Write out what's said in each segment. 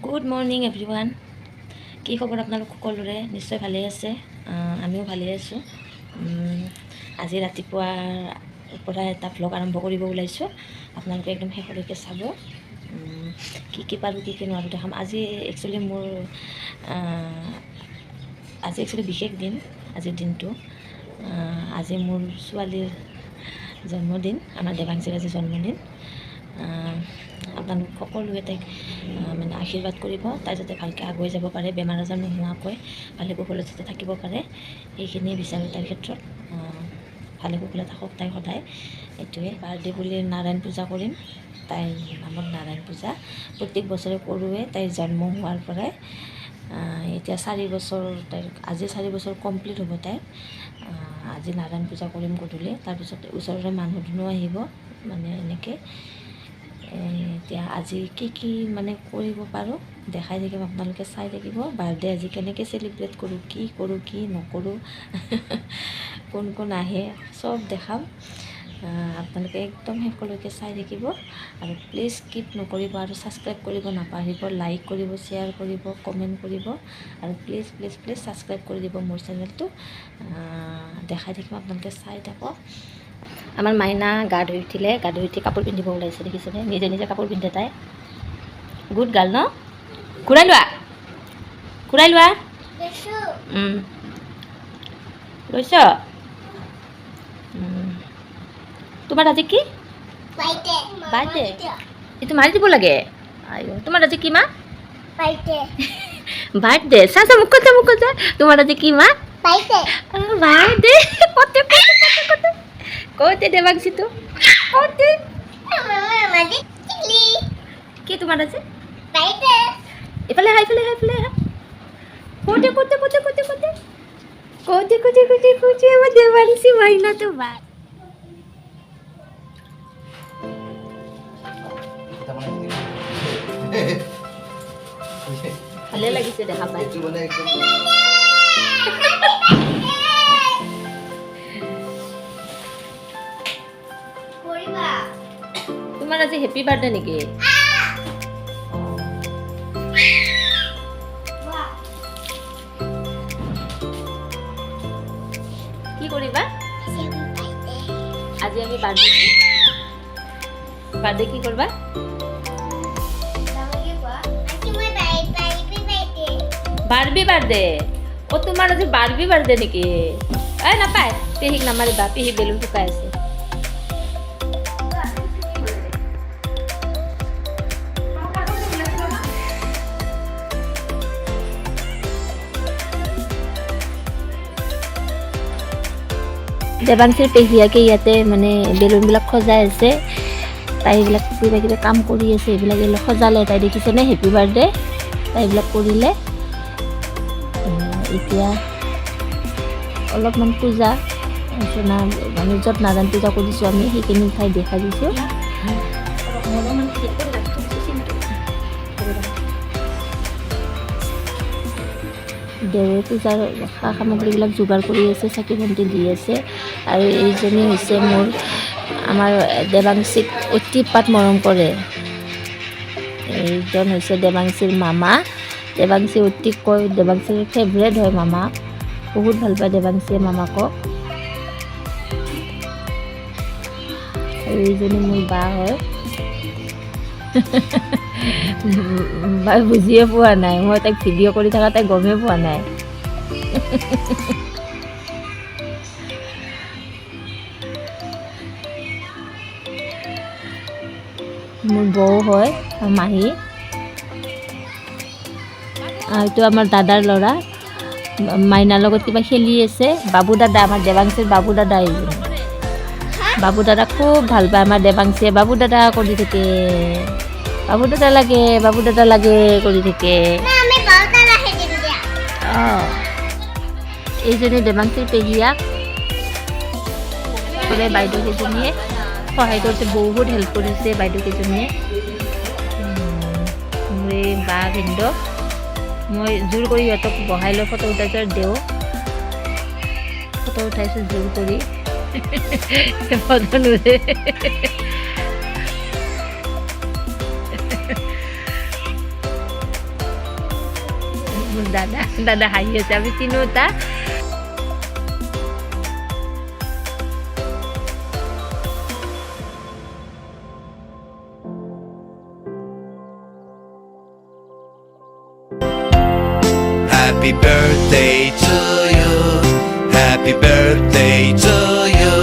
Good morning everyone. কি খবৰ আপোনালোক সকলোৰে? নিশ্চয় ভালেই আছে, আমিও ভালেই আছোঁ। আজি ৰাতিপুৱাৰ পৰা এটা ভ্লগ আৰম্ভ কৰিব ওলাইছোঁ। আপোনালোকে একদম শেষলৈকে চাব। কি পাৰোঁ কি নোৱাৰোঁ দেখাম। আজি একচুৱেলি বিশেষ দিন। আজিৰ দিনটো আজি মোৰ ছোৱালীৰ জন্মদিন। আমাৰ দেৱাংশীৰ আজি জন্মদিন। আপোনালোক সকলোৱে তাইক মানে আশীৰ্বাদ কৰিব, তাই যাতে ভালকৈ আগুৱাই যাব পাৰে, বেমাৰ আজাৰ নোহোৱাকৈ ভালে কুশলে যাতে থাকিব পাৰে, সেইখিনিয়ে বিচাৰোঁ তাইৰ ক্ষেত্ৰত। ভালে কুশলে থাকক তাই সদায়, এইটোৱে। বাৰ্থডে বুলি নাৰায়ণ পূজা কৰিম, তাইৰ নামত নাৰায়ণ পূজা প্ৰত্যেক বছৰে কৰোঁৱে তাইৰ জন্ম হোৱাৰ পৰাই। এতিয়া 4 বছৰ তাইৰ, আজি 4 বছৰ কমপ্লিট হ'ব তাইৰ। আজি নাৰায়ণ পূজা কৰিম গধূলি, তাৰপিছত ওচৰৰে মানুহ দুনুহ আহিব, মানে এনেকৈ। এতিয়া আজি কি মানে কৰিব পাৰোঁ দেখাই থাকিম, আপোনালোকে চাই থাকিব। বাৰ্থডে আজি কেনেকৈ চেলিব্ৰেট কৰোঁ, কি নকৰোঁ, কোন আহে চব দেখাম। আপোনালোকে একদম শেষলৈকে চাই থাকিব আৰু প্লিজ স্কিপ নকৰিব আৰু ছাবস্ক্ৰাইব কৰিব নাপাহৰিব। লাইক কৰিব, শ্বেয়াৰ কৰিব, কমেণ্ট কৰিব আৰু প্লিজ ছাবস্ক্ৰাইব কৰি দিব মোৰ চেনেলটো। দেখাই থাকিম, আপোনালোকে চাই থাকক। আমাৰ মাইনা গা ধুই উঠিলে, গা ধুই উঠি কাপোৰ পিন্ধিব ওলাইছে, দেখিছেনে? নিজে কাপোৰ পিন্ধে তাই। গুড গাৰ্ল ন? ঘূৰাই লোৱা লৈছ। তোমাৰ আজি কি বাৰ্থডে? এইটো মাৰি দিব লাগে। তোমাৰ আজি কি মা? বাৰ্থডে। চা মুখ যা। তোমাৰ আজি কি মা? বাৰ্থডে। কতে দেৱাংশীটো কতে কি তোমাৰ আজি? এইফালে হা কতে আমাৰ দেৱাংশী মাইনাটো বা। ভালে লাগিছে দেখা পাই। তোমাৰ আজি হেপী বাৰ্থডে নেকি? কি কৰিবা আজি? আমি বাৰ্থডে কি কৰিবা? Barbie birthday. তোমাৰ আজি বাৰ্বি বাৰ্থডে নেকি? নাপায়, পেহীক নামাৰিবা, পেহী বেলুন ফুকাই আছে। দেৱাংশীৰ পেহীয়াকে ইয়াতে মানে বেলুনবিলাক সজাই আছে। তাই এইবিলাক কিবা কাম কৰি আছে, এইবিলাক সজালে তাই, দেখিছেনে? হেপী বাৰ্থডে তাই এইবিলাক কৰিলে। এতিয়া অলপমান পূজা মানে য'ত নাৰায়ণ পূজা কৰিছোঁ আমি, সেইখিনি ঠাই দেখাই দিছোঁ। দেৱে পূজাৰ সা সামগ্ৰীবিলাক যোগাৰ কৰি আছে, চাকি বন্তি দি আছে। আৰু এইজনী হৈছে আমাৰ দেৱাংশীক অতিপাত মৰম কৰে। এইজন হৈছে দেৱাংশীৰ মামা। দেৱাংশী অতিকৈ দেৱাংশীৰ ফেভৰেট হয় মামা, বহুত ভাল পায় দেৱাংশীয়ে মামাকক। আৰু এইজনী মোৰ বা হয়। বাই বুজিয়ে পোৱা নাই, মই তাইক ভিডিঅ' কৰি থকা তাই গমেই পোৱা নাই। মোৰ বৌ হয়, মাহী। এইটো আমাৰ দাদাৰ ল'ৰা, মাইনাৰ লগত কিবা খেলি আছে। বাবু দাদা, আমাৰ দেৱাংশীৰ বাবু দাদা। এইজন বাবু দাদা খুব ভাল পায় আমাৰ দেৱাংশীয়ে। বাবু দাদা কৰি থাকে, বাবু দাদা লাগে কৰি থাকে। এইজনী দেৱাংশীৰ পেহীয়াক বাইদেউ কেইজনীয়ে সহায় কৰিছে, বহুত হেল্প কৰিছে বাইদেউ কেইজনীয়ে। মোৰ এই বা ভিনদেউ, মই জোৰ কৰি সিহঁতক বহাই লৈ ফটো উঠাইছোঁ আৰু দেও ফটো উঠাইছোঁ জোৰ কৰি। ফটো নুৰে। মোৰ দাদা হাঁহি আছে আমি তিনিওটা Happy birthday to you. Happy birthday to you.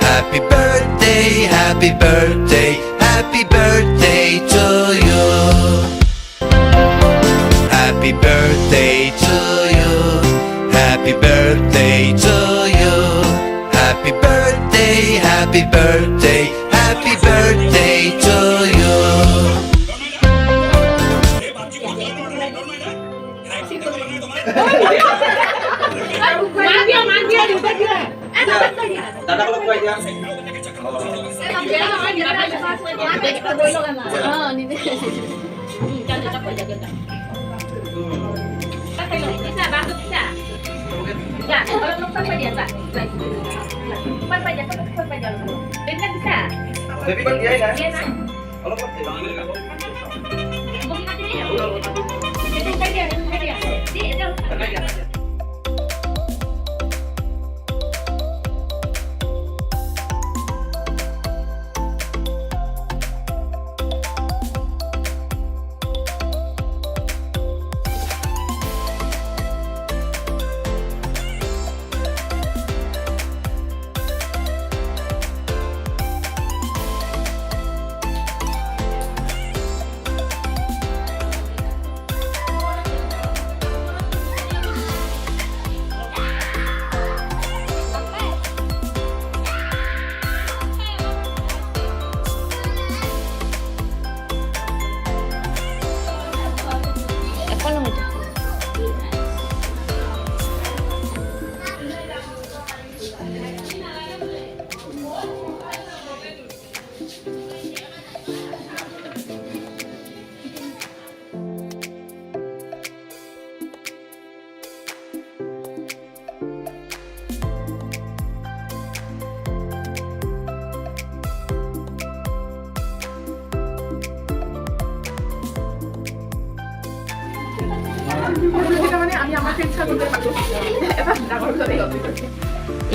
Happy birthday, happy birthday, happy birthday to you. Happy birthday to you. Happy birthday to you. Happy birthday, happy birthday, happy birthday to you. দাদা অলপ খুৱাই দিয়া baby কল দিয়াই নাই অলপ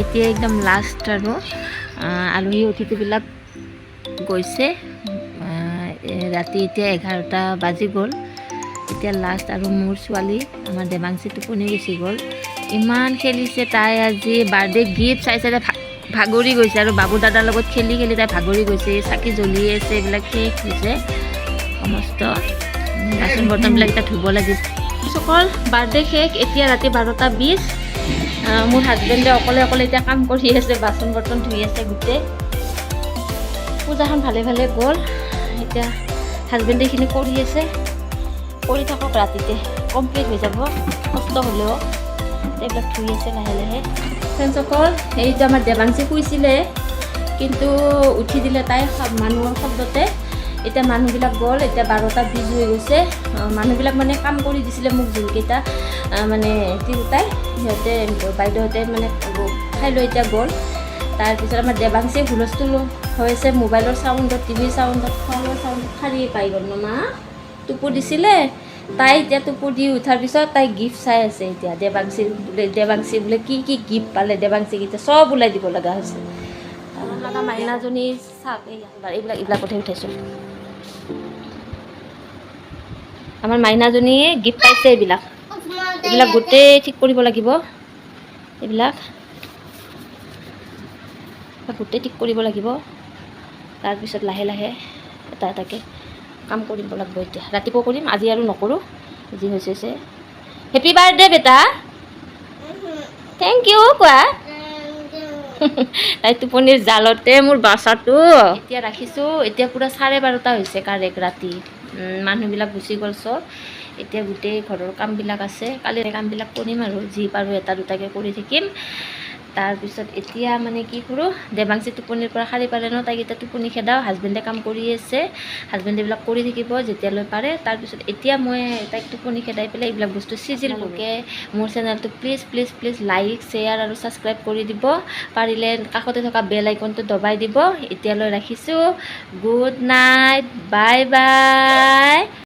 এতিয়া একদম last আৰু আলহী অতিথিবিলাক গৈছে ৰাতি এতিয়া 11টা বাজি গ'ল এতিয়া লাষ্ট আৰু মোৰ ছোৱালী আমাৰ দেৱাংশী টোপনি গুচি গ'ল ইমান খেলিছে তাই আজি বাৰ্থডে গিফ্ট চাই চাই ভাগৰি গৈছে আৰু বাবু দাদাৰ লগত খেলি খেলি তাই ভাগৰি গৈছে চাকি জ্বলি আছে এইবিলাক শেষ হৈছে সমস্ত বাচন বৰ্তনবিলাক এতিয়া ধুব লাগিব সকল বাৰ্থডে শেষ এতিয়া ৰাতি 12:20 মোৰ হাজবেণ্ডে অকলে এতিয়া কাম কৰি আছে বাচন বৰ্তন ধুই আছে গোটেই পূজাখন ভালে ভালে গ'ল এতিয়া হাজবেণ্ডে এইখিনি কৰি আছে কৰি থাকক ৰাতিতে কমপ্লিট হৈ যাব কষ্ট হ'লেও এইবিলাক ধুই আছে লাহে লাহে ফ্ৰেণ্ডসকল এইটো আমাৰ দেৱাংশী শুইছিলে কিন্তু উঠি দিলে তাই মানুহৰ শব্দতে এতিয়া মানুহবিলাক গ'ল এতিয়া 12:20 হৈ গৈছে মানুহবিলাক মানে কাম কৰি দিছিলে মোক যোনকেইটা মানে তিৰোতাই সিহঁতে বাইদেউহঁতে মানে খাই লৈ এতিয়া গ'ল তাৰপিছত আমাৰ দেৱাংশী হুলস্থুল হৈছে মোবাইলৰ চাউণ্ডত টিভিৰ চাউণ্ডত খোৱা চাউণ্ডত খাৰিয়ে পাই গ'ল ন মা টোপো দিছিলে তাই এতিয়া টোপো দি উঠাৰ পিছত তাই গিফ্ট চাই আছে এতিয়া দেৱাংশী বোলে কি কি গিফ্ট পালে দেৱাংশীক এতিয়া চব ওলাই দিব লগা হৈছে মাইনাজনী চাওক এইবিলাক কথাই উঠাইছোঁ আমাৰ মাইনাজনীয়ে গিফ্ট পাইছে এইবিলাক গোটেই ঠিক কৰিব লাগিব এইবিলাক গোটেই ঠিক কৰিব লাগিব তাৰপিছত লাহে লাহে এটা এটাকৈ কাম কৰিব লাগিব এতিয়া ৰাতিপুৱা কৰিম আজি আৰু নকৰোঁ যি হৈছে হেপী বাৰ্থডে বেটা থেংক ইউ কোৱা তাই টোপনিৰ জালতে মোৰ বাচ্চাটো এতিয়া ৰাখিছোঁ এতিয়া পূৰা 12:30 হৈছে কাৰেক্ট ৰাতি মানুহবিলাক গুচি গ'ল চব এতিয়া গোটেই ঘৰৰ কামবিলাক আছে কালি কামবিলাক কৰিম আৰু যি পাৰোঁ এটা দুটাকৈ কৰি থাকিম তাৰপিছত এতিয়া মানে কি কৰোঁ দেৱাংশী টোপনিৰ পৰা সাৰি পাৰে ন তাইক এতিয়া টোপনি খেদাওঁ হাজবেণ্ডে কাম কৰি আছে হাজবেণ্ডে এইবিলাক কৰি থাকিব যেতিয়ালৈ পাৰে তাৰপিছত এতিয়া মই তাইক টোপনি খেদাই পেলাই এইবিলাক বস্তু চিজিল লোকে মোৰ চেনেলটো প্লিজ লাইক শ্বেয়াৰ আৰু ছাবস্ক্ৰাইব কৰি দিব পাৰিলে কাষতে থকা বেল আইকনটো দবাই দিব এতিয়ালৈ ৰাখিছোঁ গুড নাইট বাই বাই